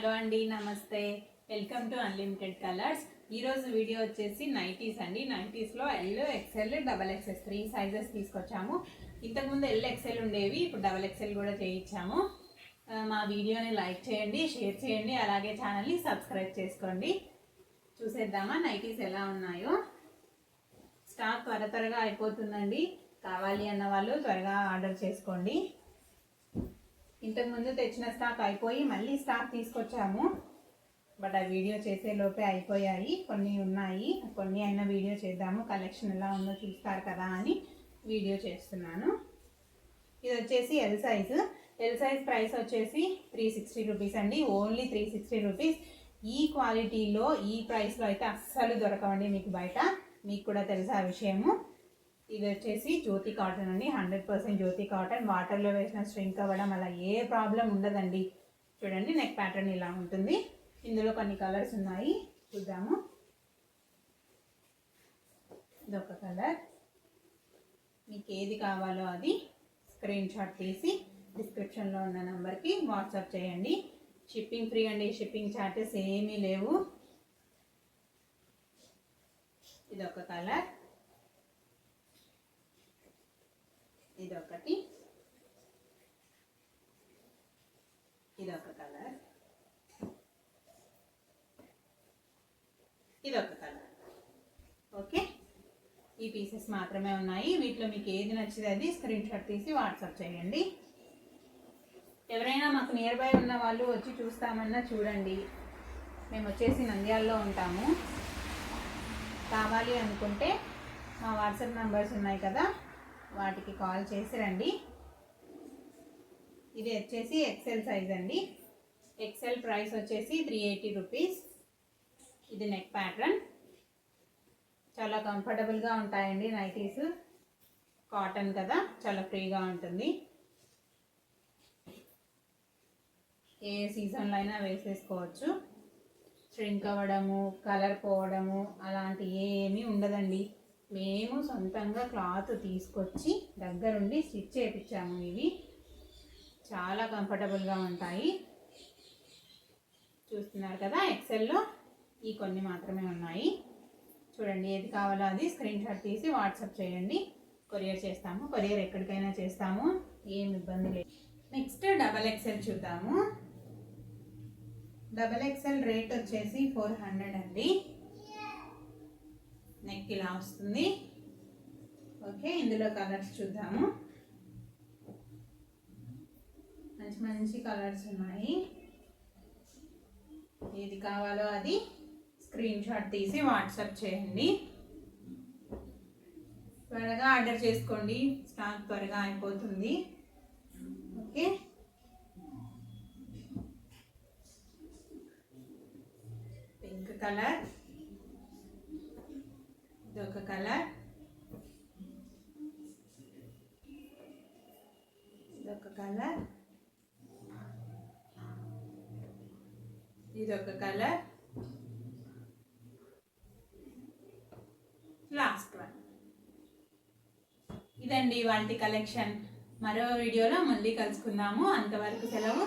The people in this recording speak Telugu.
హలో అండి, నమస్తే. Welcome to unlimited colours. ఈరోజు వీడియో వచ్చేసి నైటీస్ అండి. నైటీస్లో L, XL, double XL 3 sizes తీసుకొచ్చాము. ఇంతకుముందు ఎల్, ఎక్సెల్ ఉండేవి, ఇప్పుడు డబల్ ఎక్సెల్ కూడా చేయించాము. మా వీడియోని లైక్ చేయండి, షేర్ చేయండి, అలాగే ఛానల్ని సబ్స్క్రైబ్ చేసుకోండి. చూసేద్దామా నైటీస్ ఎలా ఉన్నాయో. స్టాక్ త్వరగా అయిపోతుందండి. కావాలి అన్న వాళ్ళు త్వరగా ఆర్డర్ చేసుకోండి. ఇంతకుముందు తెచ్చిన స్టాక్ అయిపోయి మళ్ళీ స్టాక్ తీసుకొచ్చాము, బట్ ఆ వీడియో చేసే లోపే అయిపోయాయి. కొన్ని ఉన్నాయి, కొన్ని అయినా వీడియో చేద్దాము, కలెక్షన్ ఎలా ఉందో చూస్తారు కదా అని వీడియో చేస్తున్నాను. ఇది వచ్చేసి L size. L size price వచ్చేసి 360 రూపీస్ అండి, ఓన్లీ 360 రూపీస్. ఈ క్వాలిటీలో ఈ ప్రైస్లో అయితే అస్సలు దొరకవండి మీకు బయట. మీకు కూడా తెలుసా ఆ విషయము. ఇది వచ్చేసి జ్యోతి కాటన్ అండి, 100% జ్యోతి కాటన్. వాటర్లో వేసిన స్ట్రింక్ అవ్వడం అలా ఏ ప్రాబ్లం ఉండదండి. చూడండి, నెక్ ప్యాటర్న్ ఇలా ఉంటుంది. ఇందులో కొన్ని కలర్స్ ఉన్నాయి, చూద్దాము. ఇదొక కలర్. మీకు ఏది కావాలో అది స్క్రీన్ షాట్ తీసి డిస్క్రిప్షన్లో ఉన్న నెంబర్కి వాట్సాప్ చేయండి. షిప్పింగ్ ఫ్రీ అండి, షిప్పింగ్ ఛార్జెస్ ఏమీ లేవు. ఇదొక కలర్, ఇదొకటి, ఇదొక కలర్, ఇదొక కలర్. ఓకే, ఈ పీసెస్ మాత్రమే ఉన్నాయి. వీటిలో మీకు ఏది నచ్చింది అది స్క్రీన్ షాట్ తీసి వాట్సాప్ చేయండి. ఎవరైనా మాకు నియర్ బై ఉన్న వాళ్ళు వచ్చి చూస్తామన్నా చూడండి. మేము వచ్చేసి నంద్యాలలో ఉంటాము. కావాలి అనుకుంటే మా వాట్సాప్ నంబర్స్ ఉన్నాయి కదా, వాటికి కాల్ చేసి రండి. ఇది వచ్చేసి ఎక్సెల్ సైజ్ అండి. ఎక్సెల్ ప్రైస్ వచ్చేసి 380 రూపీస్. ఇది నెక్ ప్యాటర్న్. చాలా కంఫర్టబుల్గా ఉంటాయండి నైటీస్. కాటన్ కదా, చాలా ఫ్రీగా ఉంటుంది. ఏ సీజన్లో అయినా వేసేసుకోవచ్చు. ష్రింక్ అవ్వడము, కలర్ పోవడము అలాంటి ఏమీ ఉండదండి. మేము సొంతంగా క్లాత్ తీసుకొచ్చి దగ్గరుండి స్టిచ్ చేయించాము. ఇవి చాలా కంఫర్టబుల్గా ఉంటాయి. చూస్తున్నారు కదా, ఎక్సెల్లో ఈ కొన్ని మాత్రమే ఉన్నాయి. చూడండి, ఏది కావాలో అది స్క్రీన్ షాట్ తీసి వాట్సాప్ చేయండి. కొరియర్ చేస్తాము, కొరియర్ ఎక్కడికైనా చేస్తాము, ఏం ఇబ్బంది లేదు. నెక్స్ట్ డబల్ ఎక్సెల్ చూద్దాము. డబల్ ఎక్సెల్ రేట్ వచ్చేసి 400 అండి. నెక్ ఇలా వస్తుంది. ఓకే, ఇందులో కలర్స్ చూద్దాము. మంచి మంచి కలర్స్ ఉన్నాయి. ఏది కావాలో అది స్క్రీన్ షాట్ తీసి వాట్సాప్ చేయండి. త్వరగా ఆర్డర్ చేసుకోండి, స్టాక్ త్వరగా అయిపోతుంది. ఓకే, పింక్ కలర్, ఇదొక కలర్, ఇదొక కలర్, ఇదొక కలర్, లాస్ట్ వన్. ఇదండి వాటి కలెక్షన్. మరో వీడియోలో మళ్ళీ కలుసుకుందాము. అంతవరకు సెలవు.